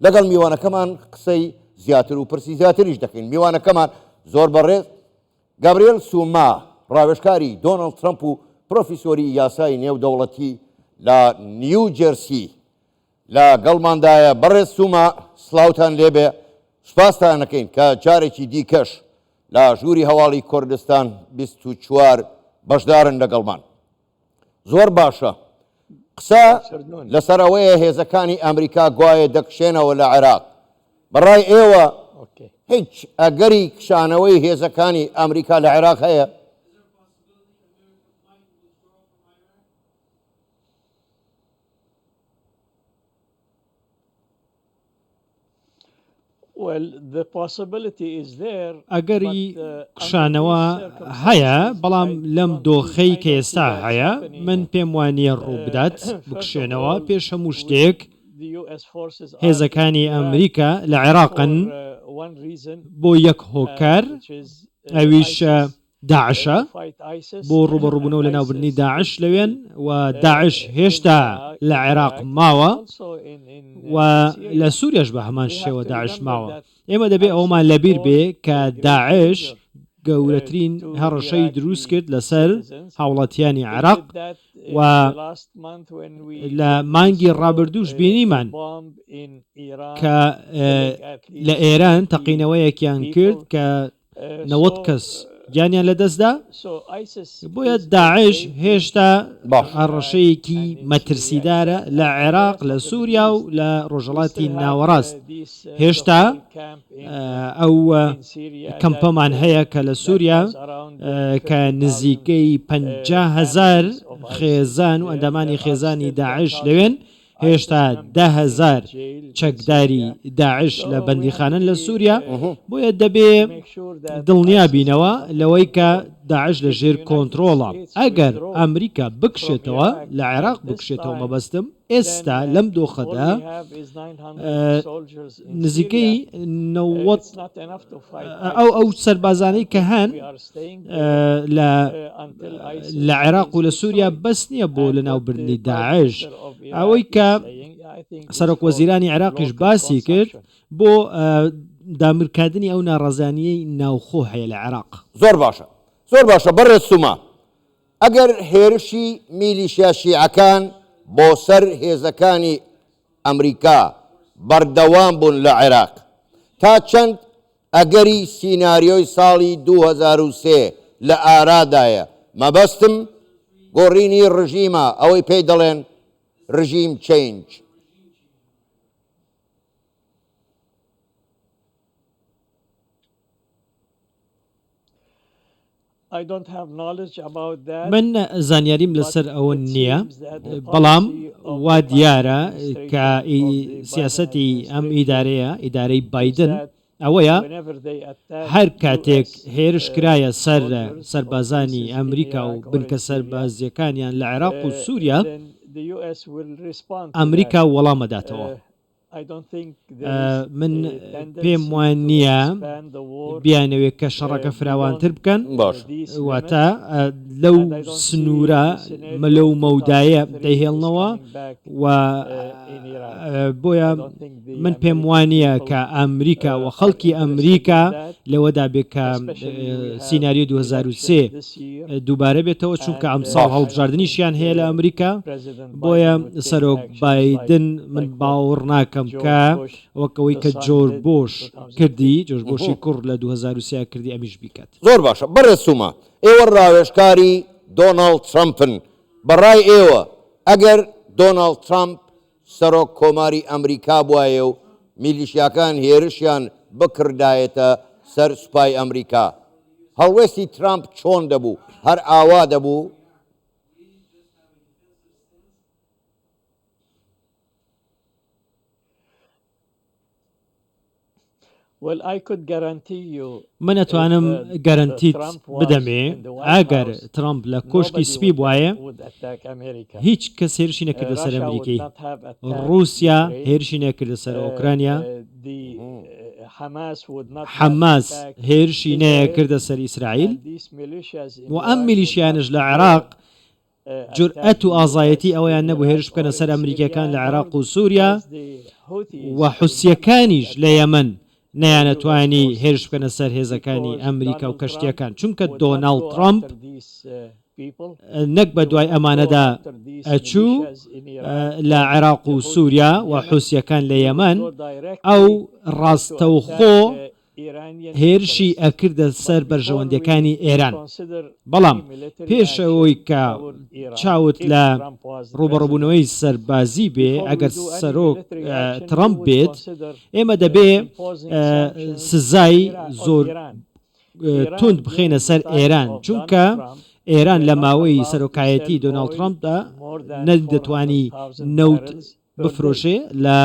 لەگەڵ میوانەکەمان قسەی زیاتر و پرسی زیاتریش دەکەین. میوانەکەمان زۆر بەڕێز گابریێل سوما ڕاوێژکاری دۆناڵد ترەمپ و پرۆفیسۆری یاسای نێودەوڵەتی لە نیو جێرسی لە گەڵماندایە. بەڕێز سوما سلااوتان لێبێ، سوپاسان دەکەین کە جارێکی دیکەش لە ژووری هەواڵی کوردستان 24 بەشدارن لەگەڵمان. زۆر باشە. قسە لەسەر ئەوەیە هێزەکانی ئەمریکا گوایە دەکشێنەوە لە عێراق. بەڕای ئێوە هیچ ئەگەری کشانەوەی هێزەکانی ئەمریکا لە عێراق هەیە؟ ئەگەری کشانەوە هەیە، بەڵام لەم دۆخەی کە ئێستا هەیە من پێم وانە ڕوو بدات بکشێنەوە. پێش هەموو شتێک هێزەکانی ئەمریکا لە عێراقن بۆ یەک هۆکار، ئەویش داعشە، بۆ ڕوبەڕووبوونەوە لە ناوبردنی داعش لەوێن، و داعش هێشتا لە عێراق ماوە و لە سووریاش بە هەمان شێوە داعش ماوە. ئێمە دەبێت ئەومان لەبیر بێ کە داعش گەورەترین هەڕەشەی دروست کرد لەسەر هاوڵاتیانی عێراق و لە مانگی ڕابردووش بینیمان کە لە ئێران تەقینەوەیەکیان کرد کە 90 کەس گیانیان لەدەستدا. بۆیە داعش هێشتا هەڕەشەیەکی مەترسیدارە لە عێراق، لە سووریا و لە ڕۆژهەڵاتی ناوەڕاست. هێشتا ئەو کەمپەمان هەیە کە لە سووریا کە نزیکەی 50,000 خێزان و ئەندامانی خێزانی داعش لەوێن، هێشتا 10,000 چەکداری داعش لە بەندیخانن لە سووریا. بۆیە دەبێ دڵنیا بینەوە لەوەی کە داعش لە ژێر کۆنتترۆڵە. ئەگەر ئەمریکا بکشێتەوە لە عێراق بکشێتەوە مەبەستم ئێستا لەم دۆخەدا نزیکەی 90 ئەو سەربازانەی کە هەن لە عێراق و لە سووریا بەس نییە بۆ لە ناوبردنی داعش. ئەوەی کە سەرۆک وەزیرانی عێراقیش باسی کرد بۆ دامرکردنی ئەو ناڕەزانیەی ناوخۆ هەیە لە عێراق. زۆر باشە، زۆر باشە. بەڕێز سوما، ئەگەر هێرشی میلیشیا شیعەکان بۆ سەر هێزەکانی ئەمریکا بەردەوام بوون لە عێراق، تا چەند ئەگەری سیناریۆی ساڵی 2003 لە ئارادایە؟ مەبەستم گۆڕینی ڕژیمە، ئەوەی پێی دەڵێن ڕژیم چێنج. من زانیاریم لەسەر ئەوە نییە، بەڵام وا دیارە کە سیاسەتی ئەم ئیدارەیە، ئیدارەی بایدن، ئەوەیە هەر کاتێک هێرش کرایە سەر سەربازانی ئەمریکا و بنکە سەربازیەکانیان لە عێراق و سووریا، ئەمریکا وەڵامەداتەوە. من پێم وان نییە بیانەوێت کە شەڕەکە فراوانتر بکەن، واتە لەو سنوورە لەو مەودایە دەیهێڵنەوە، و بۆیە من پێم وانە کە ئەمریکا و خەڵکی ئەمریکا لەوەدا بێت کە سیناریۆ 2003 دووبارە بێتەوە، چونکە ئەمساڵ هەڵبژاردننیشیان هەیە لە ئەمریکا. بۆیە سەرۆک بایدن من باوەڕ ناکەم کە وەکەوەی کە جۆرج بۆش کردی، جۆرج بۆشی کوڕ لە 2003 کردی ئەمیش بیکات. زۆر باشە. بەڕێز سوما، ئێوە ڕاوێژکاری دۆناڵد ترەمپن. بەڕای ئێوە ئەگەر دۆناڵد ترەمپ سەرۆک کۆماری ئەمریکا بوایە و میلیشیاکان هێرشیان بکردایەتە سەر سوپای ئەمریکا، هەڵوێستی ترەمپ چۆن دەبوو؟ هەر ئاوا دەبوو؟ من ئەتوانم گەرانتیت بدەمێ ئەگەر ترەمپ لە کۆشکی سپی بواە هیچ کەس هێرشی نەکردە سەر ئەمریکای، رووسیا هێرشی نەکردە سەر ئۆکرانیا، حەماس هێرشی نەکردە سەر ئیسرائیل، و ئەم میلیشیانش لە عێراق جورئەت و ئازایەتی ئەویان نەبوو هێرش بکەنە سەر ئەمریکیەکان لە عێراق و سووریا و حوسیەکانیش لە یەمەن نەیانەتوانی هێرش بکەنە سەر هێزەکانی ئەمریکا و کەشتیەکان چونکە دۆناڵد ترامپ نەک بە دوای ئەمانەدا ئەچوو لە عێراق و سووریا و حوسیەکان لە یەمەن ئەو ڕاستەوخۆ هێرشی ئەکردە سەر بەرژەوەندەکانی ئێران بەڵام پێشەوەی کە چاوت لە ڕوبەڕبوونەوەی سەربازی بێ ئەگەر سەرۆک ترامپ بێت ئێمە دەبێ سزای زۆر تند بخێنە سەر ئێران چونکە ئێران لە ماوەی سەرۆکایەتی دۆناڵد ترامپدا نەدەتوانی نەوت بفرۆشێ لە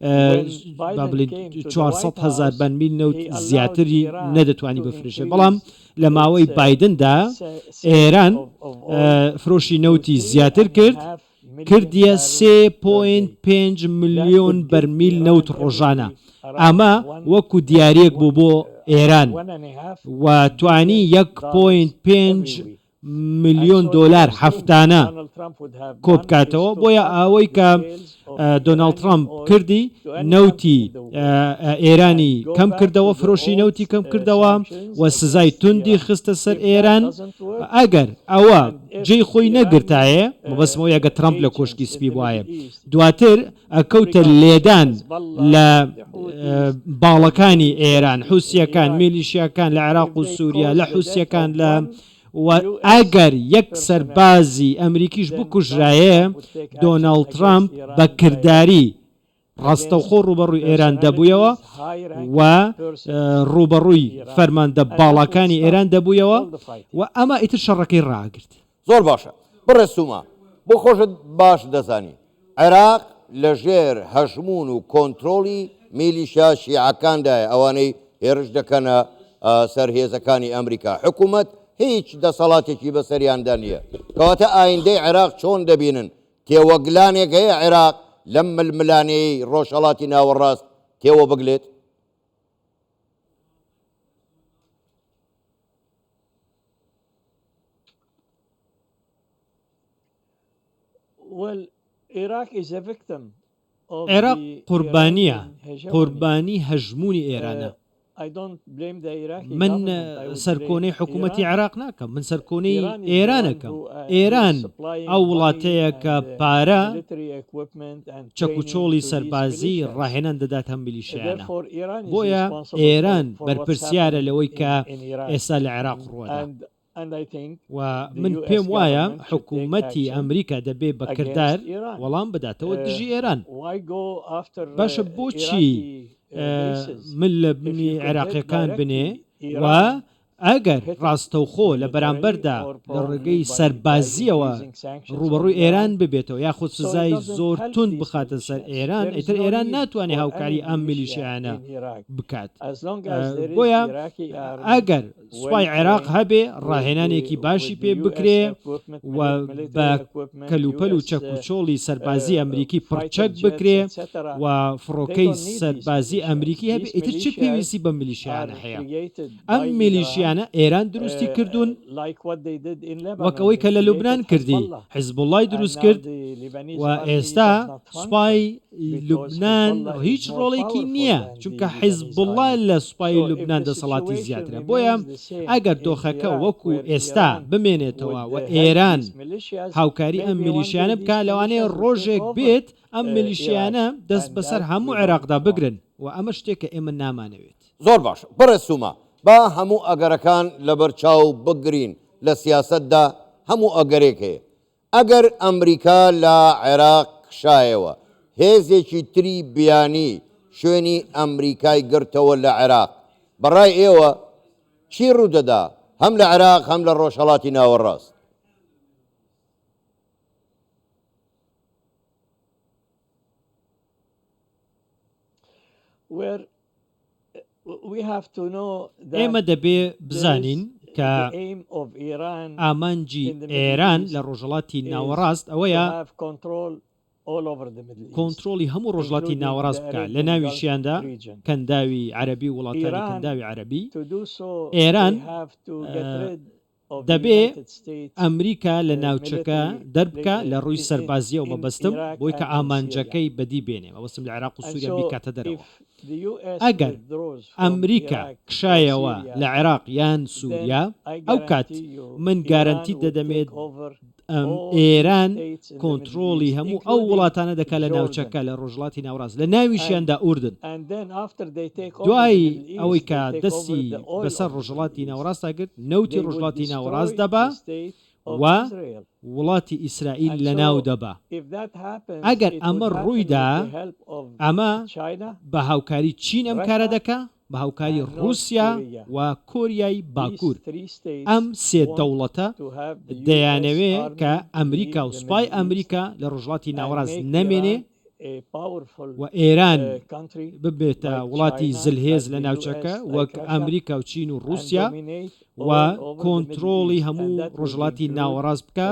400,000 بەرمیل نەوت زیاتری نەدەتوانی بفرۆشێ بەڵام لە ماوەی بایدندا ئێران فرۆشی نەوتی زیاتر کردیە 3.5 ملیۆن بەرمیل نەوت ڕۆژانە ئەمە وەکو دیارێک بوو بۆ ئێران و توانی 1.5 ملیۆن دۆلار هەفتانە کۆبکاتەوە بۆیە ئەوەی کە دۆناڵد ترامپ کردی نەوتی ئێرانی کەم کردەوە فرۆشی نەوتی کەم کردەوە و سزای توندی خستە سەر ئێران ئەگەر ئەوە جێی خۆی نەگرتایە مەبەستمەوە یەگە ترامپ لە کۆشکی سپی وایە دواتر ئەکەوتە لێدان لە باڵەکانی ئێران حوسیەکان میلیشیاکان لە عێراق و سووریا لە حوسیەکان لە و ئەگەر یەک سەربازی ئەمریکیش بکوژرایە دۆناڵد ترامپ بە کردداری ڕاستەوخۆ ڕوبەڕووی ئێران دەبوویەوە و ڕوبەڕووی فەرماندە باڵەکانی ئێران دەبوویەوە و ئەمە ئیتر شەڕەکەی ڕاگرت زۆر باشە بڕێ سوما بۆ خۆشت باش دەزانی عێراق لە ژێر هەژمون و کۆنتترۆلی میلیشیا شیعەکاندایە ئەوانەی هێرش دەکەنە سەر هێزەکانی ئەمریکا حکوومەت هیچ دەسەڵاتێکی بەسەریاندا نییە کەواتە ئایندەی عێراق چۆن دەبینن تێوەگلانێک هەیە عێراق لەم ململانەی ڕۆژهەڵاتی ناوەڕاست تێوە بگلێت عێراق قوربانیە قوربانی هەژمونی ئێرانە من سەرکۆنەی حکوومەتی عێراق ناکەم من سەرکۆنەی ئێرانەکەم ئێران ئەو وڵاتەیە کە پارە چەکوچۆڵی سەربازی ڕاهێنان دەدات هەم میلیشیانە بۆیە ئێران بەرپرسیارە لەوەی کە ئێستا لە عێراق ڕوەدا و من پێم وایە حکوومەتی ئەمریکا دەبێ بەکردار وەڵام بداتەوە دژی ئێران باشە بۆچی من لە بنی عێراقیەکان بنێ و ئەگەر ڕاستەوخۆ لە بەرامبەردا لە ڕێگەی سەربازیەوە ڕوبەڕووی ئێران ببێتەوە یاخود سزای زۆر تند بخاتە سەر ئێران ئیتر ئێران ناتوانێت هاوکاری ئەم میلیشیانە بکات بۆیە ئەگەر سوپای عێراق هەبێ ڕاهێنانێکی باشی پێ بکرێ و بە کەلوپەل و چەکوچۆڵی سەربازی ئەمریکی پڕچەک بکرێ و فڕۆکەی سەربازی ئەمریکی هەبێ ئیتر چ پێویستی بە میلیشیانە هەیە ئەم میلیشیانە ئێران دروستی کردوون وەکەوەی کە لە لوبنان کردی حیزب اللای دروست کرد و ئێستا سوپای لوبنان هیچ ڕۆڵێکی نییە چونکە حیزب الله لە سوپای لوبنان دەسەڵاتی زیاترە بۆیە ئەگەر دۆخەکە وەکو ئێستا بمێنێتەوە و ئێران هاوکاری ئەم میلیشیانە بکە لەوانەیە ڕۆژێک بێت ئەم میلیشیانە دەست بەسەر هەموو عێراقدا بگرن و ئەمە شتێکە ئێمە نامانەوێت زۆر باش بڕێ سوما با هەموو ئەگەرەکان لە بەرچاو بگرین لە سیاسەتدا هەموو ئەگەرێک هەیە ئەگەر ئەمریکا لە عێراق شایەوە هێزێکی تری بیانی شوێنی ئەمریکای گرتەوە لە عێراق بەڕای ئێوە چی ڕوودەدا هەم لە عێراق هەم لە ڕۆژهەڵاتی ناوەڕاست ئێمە دەبێ بزانین کە ئامانجی ئێران لە ڕۆژهەڵاتی ناوەڕاست ئەوەیە کۆنتترۆلی هەموو ڕۆژڵاتی ناوەڕاست بکە لە ناویشیاندا کەنداوی عەربی وڵاتانی کەنداوی عەربی ئێران دەبێ ئەمریکا لە ناوچەکە دەربکە لە ڕووی سەربازیە و مەبەستم بۆی کە ئامانجەکەی بەدی بێنێ مەبەستم لە عێراق و سووریا بیکاتە دەرەوە. ئەگەر ئەمریکا کشایەوە لە عێراق یان سووریا ئەو کات من گارانتی دەدەمێت ئێران کۆنتترۆلی هەموو ئەو وڵاتانە دەکات لە ناوچەکە لە ڕۆژڵاتی ناوڕاست لە ناویشیاندا ئوردن دوای ئەوەی کە دەستی بەسەر ڕۆژڵاتی ناوڕاستە گرت نەوتی ڕۆژڵاتی ناوڕاست دەبا و وڵاتی ئیسرائیل لە ناو دەبا. ئەگەر ئەمە ڕوویدا ئەمە بە هاوکاری چین ئەم کارە دەکا بە هاوکاری رووسیا و کۆریای باکوور ئەم سێ دەوڵەتە دەیانەوێ کە ئەمریکا و سوپای ئەمریکا لە ڕۆژڵاتی ناوەڕاست نەمێنێ و ئێران ببێتە وڵاتی زلهێز لە ناوچەکە وەک ئەمریکا و چین و رووسیا و کۆنتترۆلی هەموو ڕۆژڵاتی ناوەڕاست بکە.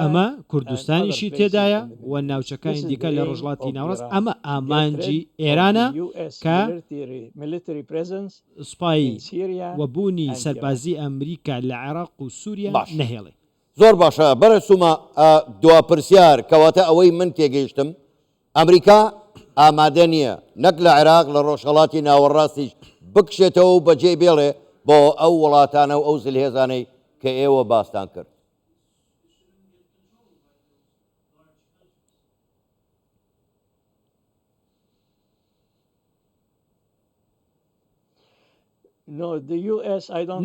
ئەمە کوردستانیشی تێدایە و ناوچەکە ئیندیکە لە ڕۆژڵاتی ناوڕاست. ئەمە ئامانجی ئێرانە کە سوپای وەبوونی سەربازی ئەمریکا لە عێراق و سووریا نەهێڵێ. زۆر باشە بەرەسوومە دوا پرسیار کەواتە ئەوەی من تێگەیشتم ئەمریکا ئامادە نییە نەک لە عێراق لە ڕۆژهەڵاتی ناوەڕاستیش بکشێتەوە و بەجێ بێڵێ بۆ ئەو وڵاتانە و ئەو زلهێزانەی کە ئێوە باستان کرد.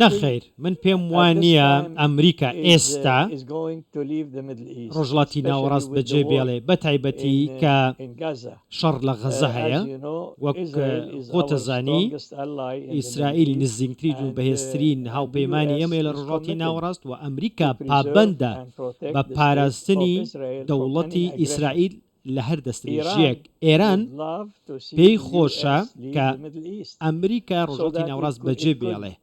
نەخێر من پێم وانە ئەمریکا ئێستا ڕۆژڵاتی ناوەڕاست بەجێ بێڵێ بە تایبەتی کە شەڕ لە غەزە هەیە وەک خۆتەزانی ئیسرائیل نزیکترین و بەهێزترین هاوپەیمانی ئێمە لە ڕۆژڵاتی ناوەڕاست و ئەمریکا پابەندە بە پاراستنی دەوڵەتی ئیسرائیل لە هەر دەستێژیەک. ئێران پێی خۆشە کە ئەمریکا ڕۆژڵاتی ناوەڕاست بەجێ بێڵێ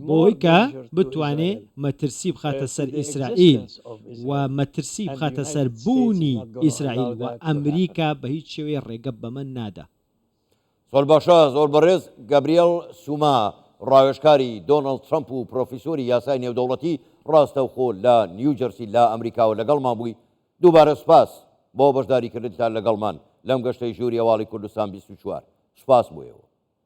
بۆی کە بتوانێت مەترسی بخاتە سەر ئیسرائیل و مەترسی بخاتە سەر بوونی ئیسرائیل و ئەمریکا بە هیچ شێوەیە ڕێگە بەمە نادا. زۆر باشە زۆر بەڕێز گابریێل سوما ڕاوێژکاری دۆناڵد ترامپ و پرۆفیسۆری یاسای نێودەوڵەتی ڕاستەوخۆ لە نیوجەرسی لە ئەمریکا و لەگەڵمان بووی. دووبارە سوپاس بۆ بەشداریکردنتان لەگەڵمان لەم گەشتەی ژووری هەواڵی کوردستان 24 سوپاس بۆیەوە.